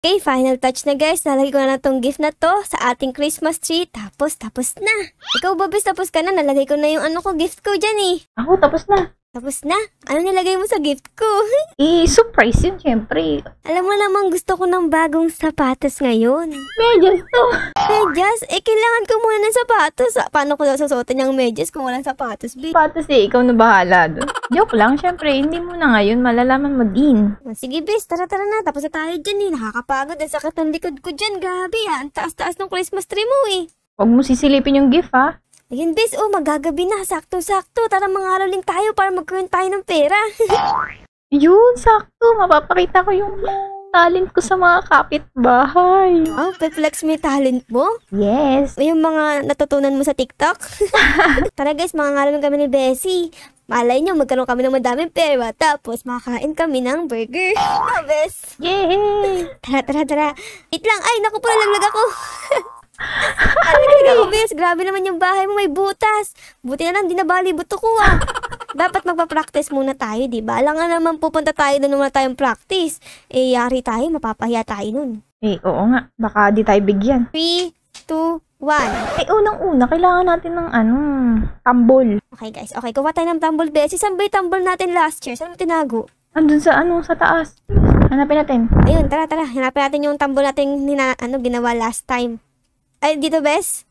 Okay, final touch na guys. Nalagay ko na tong gift na to sa ating Christmas tree. Tapos na. Ikaw ba, bes? Tapos ka na? Nalagay ko na yung gift ko dyan eh. Ako, tapos na. Tapos na? Ano nilagay mo sa gift ko? Surprise yun, syempre. Alam mo namang gusto ko ng bagong sapatos ngayon. Medyas to. Medyas? Kailangan ko muna ng sapatos. Paano ko daw susuotin yung medyas kung walang sapatos, be? Sapatos ikaw na bahala doon. Joke lang, syempre, hindi mo na ngayon, malalaman mo din. Sige, bes, tara na. Tapos na tayo dyan eh. Nakakapagod. Ang sakit ng likod ko dyan. Grabe ah. Ang taas-taas ng Christmas tree mo eh. Huwag mo sisilipin yung gift, ha? Ayun, bes, magagabi na. Sakto-sakto. Tara, mangaroling tayo para magkaroon tayo ng pera. Yun, sakto. Mapapakita ko yung talent ko sa mga kapitbahay. Oh, pe-flex mo yung talent mo? Yes. Yung mga natutunan mo sa TikTok? Tara guys, mangangaroling kami ni Bessie. Malay nyo, magkaroon kami ng madaming pera. Tapos, makakain kami ng burger. Bes. Yay! Tara. Wait lang. Ay, naku po, nalaglag ako. Nalaglag ako, Bes. Grabe naman yung bahay mo, may butas. Buti na lang, di nabali buto ko ah. Dapat magpa-practice muna tayo, di ba? Alam nga naman pupunta tayo doon naman tayong practice. Yari tayo, mapapahiya tayo nun. Oo nga. Baka di tayo bigyan. 3, 2, 1. Unang-una, kailangan natin ng tambol. Okay guys, okay. Kuha tayo ng tumble, Bessie. Saan ba yung tumble natin last year? Saan mo tinago? Andun sa sa taas. Hanapin natin. Ayun, tara. Hanapin natin yung tumble natin ginawa last time. Ay, dito, Bes?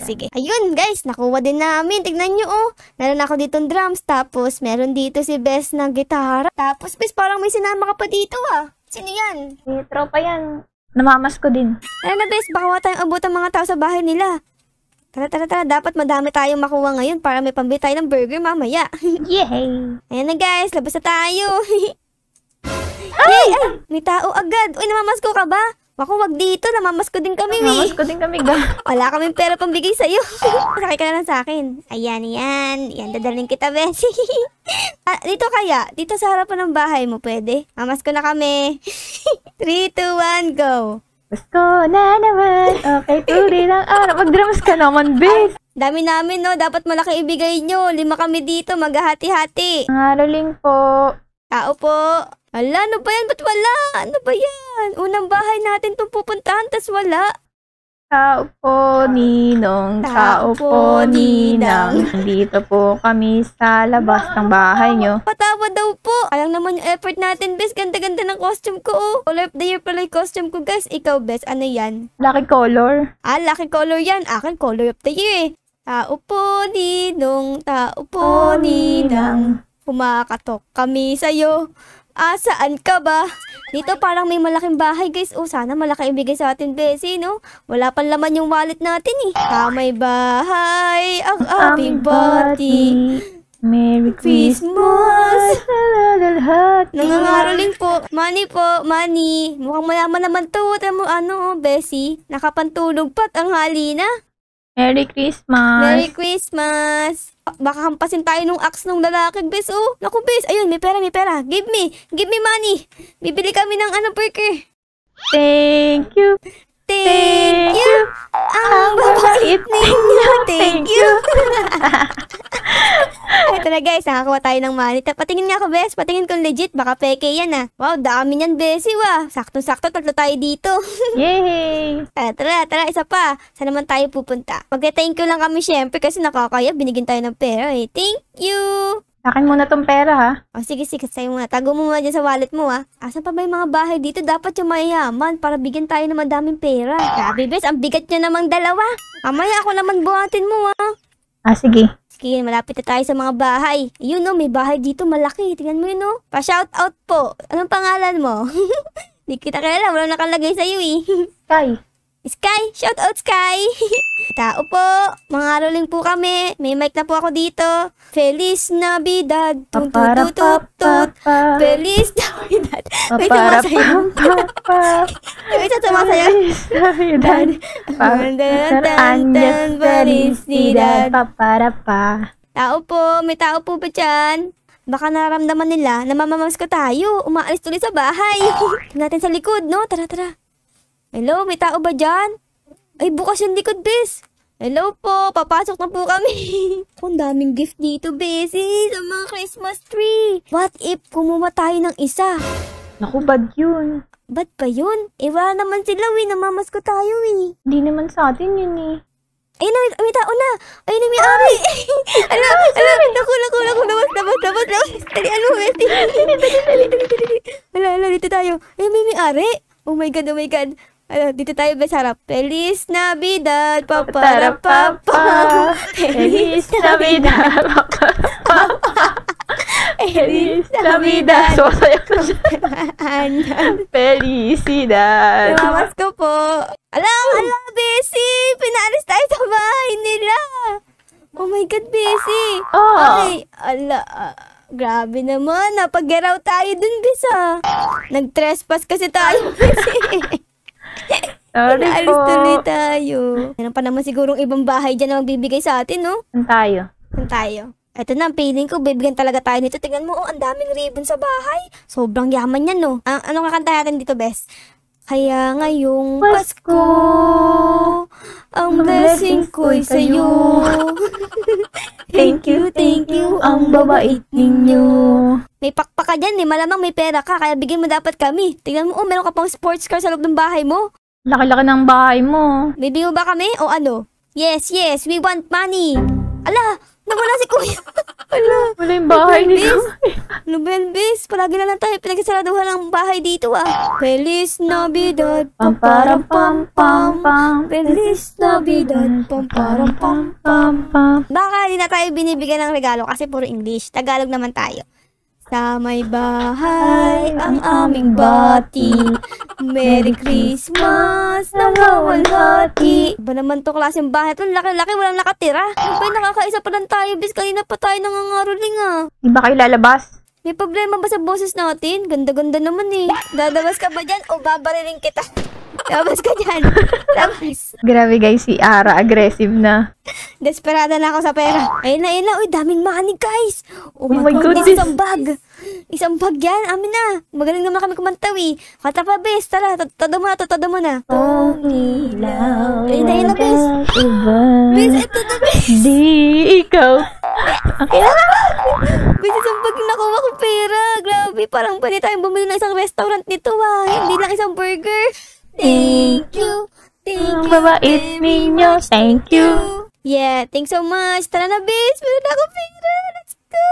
Sige. Ayun, guys. Nakuha din namin. Tignan nyo, oh. Meron ako ditong drums. Tapos, meron dito si Bes na gitara. Tapos, Bes, parang may sinama ka pa dito, ah. Sino yan? Tropa yan. Namamas ko din. Ano na, Bes? Baka wala tayong abot ang mga tao sa bahay nila. Tara. Dapat madami tayong makuha ngayon para may pambili tayo ng burger mamaya. Yay! Ayan na, guys. Labas na tayo. Ay! May tao agad. Uy, namamasko ka ba? Ako, wag dito. Namamasko din kami, Namamasko din kami, ga. Wala kaming pera pambigay sa'yo. Sakay ka na lang sa akin. Ayan. Yan, dadalhin kita, Bessie. Dito kaya? Dito sa harapan ng bahay mo, pwede? Mamasko na kami. 3, 2, 1, go. Pasko na naman. Okay, tuloy lang araw. Mag-drums ka naman, bes. Dami namin, no? Dapat malaki ibigay nyo. 5 kami dito. Maghahati-hati. Ngaroling po. Tao po. Ala, ano ba yan? Ba't wala? Ano ba yan? Unang bahay natin itong pupuntahan, tas wala. Tao po, ninong. Tao po, ninang. Dito po kami sa labas ng bahay nyo. Patawa daw po. Alam naman yung effort natin, Bes. Ganda-ganda ng costume ko, oh. Color of the year pala yung costume ko, guys. Ikaw, Bes, ano yan? Lucky color. Lucky color yan. Akin, color of the year, eh. Tao po, ninong. Tao po, ninang. Kumakatok kami sa'yo. Saan ka ba? Dito parang may malaking bahay, guys. Sana malaki ibigay sa atin, Bessie, no? Wala pang laman yung wallet natin, eh. May bahay ang aming bati. Merry Christmas. Nangangaroling po. Money po, money. Mukhang mayaman naman to. Bessie? Nakapantulog pa't ang halina. Merry Christmas. Merry Christmas. Baka hampasin tayo nung axe nung lalaki, Bes. Oh, naku, Bes. Ayun, may pera. Give me money. Bibili kami ng burger. Thank you. Thank you. Ang babait ninyo. Thank you. Ito na, guys. Nakakuha tayo ng money. Patingin nga ako, Bes. Patingin kung legit. Baka peke yan, ah. Wow, dami niyan, Bessie, wah. Sakto-sakto, 3 tayo dito. Yay! Tara, isa pa. Saan naman tayo pupunta? Mag-thank you lang kami, syempre, kasi nakakaya. Binigyan tayo ng pera, eh. Thank you. Akin muna tong pera, ha? Sige, sa'yo muna. Tago mo muna dyan sa wallet mo, ha? Asan pa ba yung mga bahay dito? Dapat yung mayayaman para bigyan tayo ng madaming pera. Grabe, Bes. Ang bigat nyo namang dalawa. Mamaya ako naman buhatin mo, ha? Sige. Sige, malapit na tayo sa mga bahay. Yun, no, may bahay dito malaki. Tingnan mo yun, no? Pa-shoutout po. Anong pangalan mo? Di kita kilala. Walang nakalagay sa'yo, eh. Sky. Sky! Shoutout, Sky! Tao po! Mangaroling po kami. May mic na po ako dito. Feliz Navidad! Tut-tut-tut-tut! Feliz Navidad! May sumasayaw. May sumasayaw. Navidad! Feliz Navidad! Paparapa! Tao po! May tao po ba dyan? Baka naramdaman nila na mamamas ko tayo. Umaalis tuloy sa bahay. Tingnan natin sa likod, no? Tara. Hello, may tao ba dyan? Ay, bukas yung likod, Bes. Hello po, papasok na po kami. Ang daming gift dito, Bessie, sa mga Christmas tree. What if kumuha tayo ng isa? Naku, bad yun. Ba't ba yun? Wala naman sila, namamas ko tayo, Hindi naman sa atin yun, Ayun na, may tao na. Ayun na, may ari. Naku, labas. Dali, Dali. Dito tayo. Ayun, may ari. Oh my God. Dito tayo, bes, harap. Feliz Navidad, papa. Feliz Navidad, Feliz Navidad. Sumasayak na siya. Felicidad. Namamas ko po. Ala, Bessie! Pinaalis tayo sa bahay nila. Oh my God, Bessie. Ay, grabe naman. Napag-geraw tayo dun, Bes, Nag-trespass kasi tayo, Bessie. Sorry Pinaalis po. tuloy tayo. Meron pa naman sigurong ibang bahay dyan na magbibigay sa atin, no? Saan tayo? Ito na, feeling ko, bibigyan talaga tayo nito. Tingnan mo, ang daming ribbon sa bahay. Sobrang yaman yan, no? Anong kakanta natin dito, Bes? Kaya ngayong Pasko, ang blessing ko'y sa'yo. Thank you, ang babait ninyo. May pakpak ka dyan, malamang may pera ka, kaya bigyan mo dapat kami. Tingnan mo, meron ka pang sports car sa loob ng bahay mo. Laki-laki ng bahay mo. Bibigyan mo ba kami o ano? Yes, we want money. Ala, nawala si Kuya. Wala yung bahay nito. Lubelbis, palagi na lang tayo pinagsasaraduhan ng bahay dito, Feliz Navidad, Pam. Feliz Navidad, pam. Baka hindi na tayo binibigyan ng regalo kasi puro English. Tagalog naman tayo. Sa may bahay ang aming bati. Merry Christmas na mawalhati. Ba naman to klaseng bahay? Ito laki-laki, walang nakatira. Ano ba, nakakaisa pa lang tayo, bis? Kanina pa tayo nangangaroling, Di ba kayo lalabas? May problema ba sa boses natin? Ganda-ganda naman Dadabas ka ba dyan o babariling kita? Labas ka dyan. Labas. Grabe guys, si Ara, aggressive na. Desperada na ako sa pera. Ayun na. Uy, daming money, guys. Oh my goodness. Isang bag. Isang bag yan. Amin na. Magaling naman kami kumantawi. Kata pa, bes. Tara, todo mo na. Tumilaw. Ayun na, bes. Bes, ito na, bes. Di ikaw. Bes, isang bag yung nakuha ko pera. Grabe, parang pwede tayong bumili ng isang restaurant nito, Hindi lang isang burger. Thank you. Ang babait ninyo. Thank you. Yeah, thanks so much. Tara na, bes. Meron na ako pera. Let's go.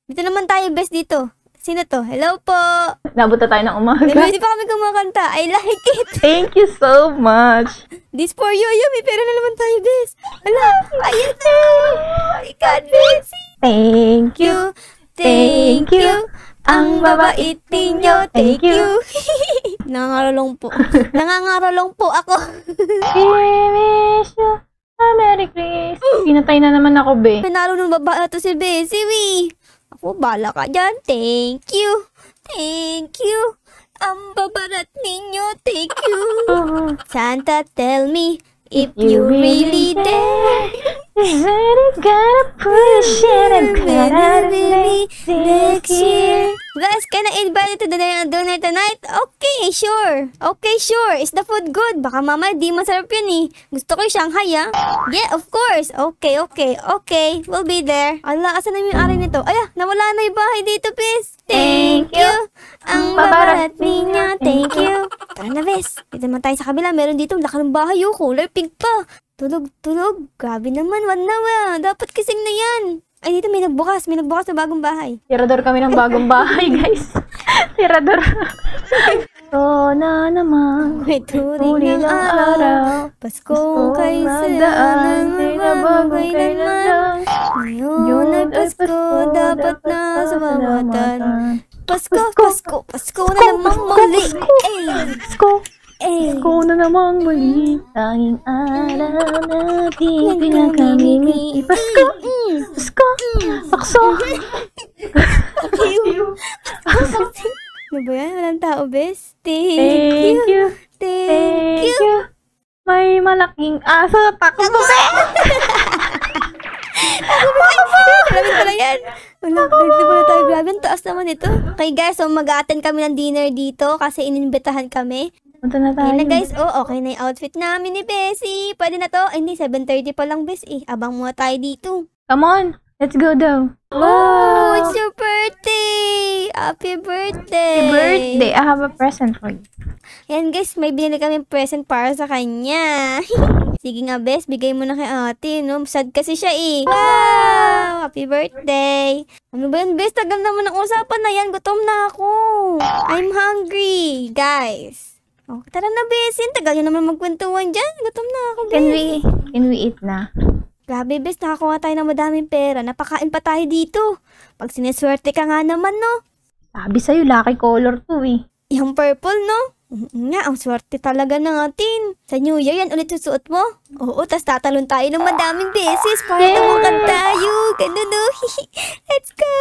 Dito naman tayo, bes, dito. Sino to? Hello po. Nabuta tayo ng umaga. Hindi pa kami kumakanta. I like it. Thank you so much. This for you. May pera na naman tayo, bes. Hala, ayun na. My God, bes. Thank you. Thank you. Ang babait ninyo. Thank you. Nangangarolong po ako. I wish you a Merry Christmas. Pinatay na naman ako, be. Pinalo ng babae to si Bessie, Ako, bala ka dyan. Thank you. Ang babarat ninyo. Thank you. Santa, tell me if you really dare. Is it gonna push it and cut out of me next year? Guys, can I invite you to the dinner tonight? Okay, sure. Is the food good? Baka mamaya di masarap yun Gusto ko yung Shanghai, Yeah, of course. Okay. We'll be there. Ala, asan na yung ari nito? Nawala na yung bahay dito, please. Thank you. Ang babarat niya. Thank you. Tara na, bes. Dito naman tayo sa kabila. Meron dito. Laki ng bahay, Color pink pa. Tulog. Grabe naman. Dapat kising na yan. Ay, dito may nagbukas na bagong bahay. Tirador kami ng bagong bahay, guys. Tirador. So na naman. May turing ng araw. Pasko kay sadaan. Nabagay naman. Ngayon ay Pasko. Dapat na sumabatan. Pasko na namang muli. Pasko na namang muli. Tanging araw natin pinakamimik. Pasko! Pakso! Ano ba yan? Walang tao, bes? Thank you. May malaking aso. Takbo, Grabe pala yan. Dito pala tayo. Grabe, ang taas naman ito. Okay guys, so mag-a-attend kami ng dinner dito kasi inimbitahan kami. Punta na tayo. Ayun na guys, okay na yung outfit namin ni Bessie. Pwede na to? Ay, hindi, 7:30 pa lang, bes. Abang muna tayo dito. Come on, let's go daw. Oh, it's your birthday! Happy birthday! Happy birthday! I have a present for you. Ayan guys, may binili kami present para sa kanya. Sige nga bes, bigay mo na kay ate, no? Sad kasi siya eh. Wow! Happy birthday! Ano ba yan bes? Tagal naman ang usapan na yan. Gutom na ako. I'm hungry, guys. Oh, tara na bes. Tagal nyo naman magkwentuhan dyan. Gutom na ako bes. Can we eat na? Grabe bes, nakakuha tayo ng madaming pera. Napakain pa tayo dito. Pag sineswerte ka nga naman, no? Sabi sa'yo, lucky color to eh. Yung purple, no? Nga, ang swerte talaga natin. Sa New Year, yan ulit susuot mo? Oo, tas tatalon tayo ng madaming beses para tawakan tayo. Ganun, no? Let's go!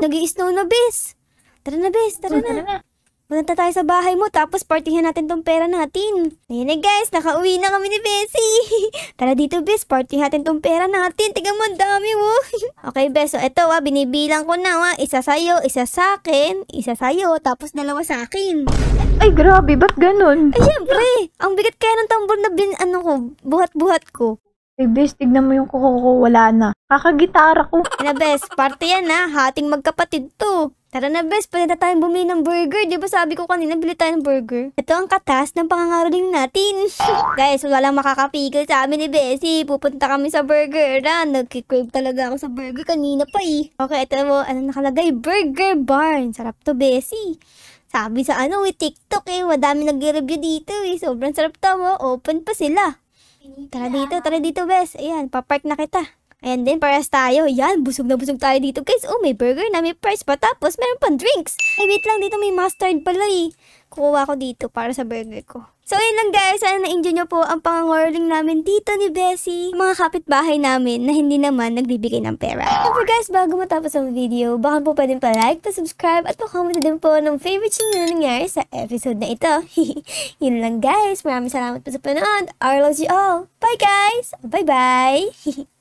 Nag-i-snow na, bes. Tara na, bes. Tara na. Punta tayo sa bahay mo, tapos partihan natin tong pera natin. Ayan na guys, nakauwi na kami ni Bessie. Tara dito, bes, partihan natin tong pera natin. Tingnan mo, ang dami mo. Okay, bes, so ito binibilang ko na. Isa sa'yo, isa sa'kin, isa sa'yo, tapos dalawa sa'kin. Ay, grabe, ba't ganun? Ay, syempre, ang bigat kaya ng tambol na buhat-buhat ko. Ay, bes, tignan mo yung kuko ko, wala na. Kakagitara ko. Na bes, party yan ha, hating magkapatid to. Tara na bes, pwede na tayong bumili ng burger. Di ba sabi ko kanina, bili tayo ng burger? Ito ang katas ng pangangaroling natin. Guys, walang makakapigil sa amin ni Bessie. Pupunta kami sa burger. Nagkikrave talaga ako sa burger kanina pa eh. Okay, ito mo, ano nakalagay? Burger Barn. Sarap to, Bessie. Sabi sa TikTok eh, madami nag-review dito eh. Sobrang sarap to mo, open pa sila. Tara dito, bes. Ayan, papark na kita. Ayan din, parehas tayo. Yan, busog na busog tayo dito, guys. Oh, may burger na, may price pa. Tapos, meron pang drinks. Ay, wait lang, dito may mustard pala eh. Kukuha ko dito para sa burger ko. So, ayun lang guys. Sana na-enjoy nyo po ang pangangorling namin dito ni Bessie. Mga kapitbahay namin na hindi naman nagbibigay ng pera. Siyempre guys, bago matapos ang video, baka po pwedeng pa-like, pa-subscribe, at pa-comment din po ng favorite nyo na nangyari sa episode na ito. Yun lang guys. Maraming salamat po sa panood. I love you all. Bye guys! Bye-bye!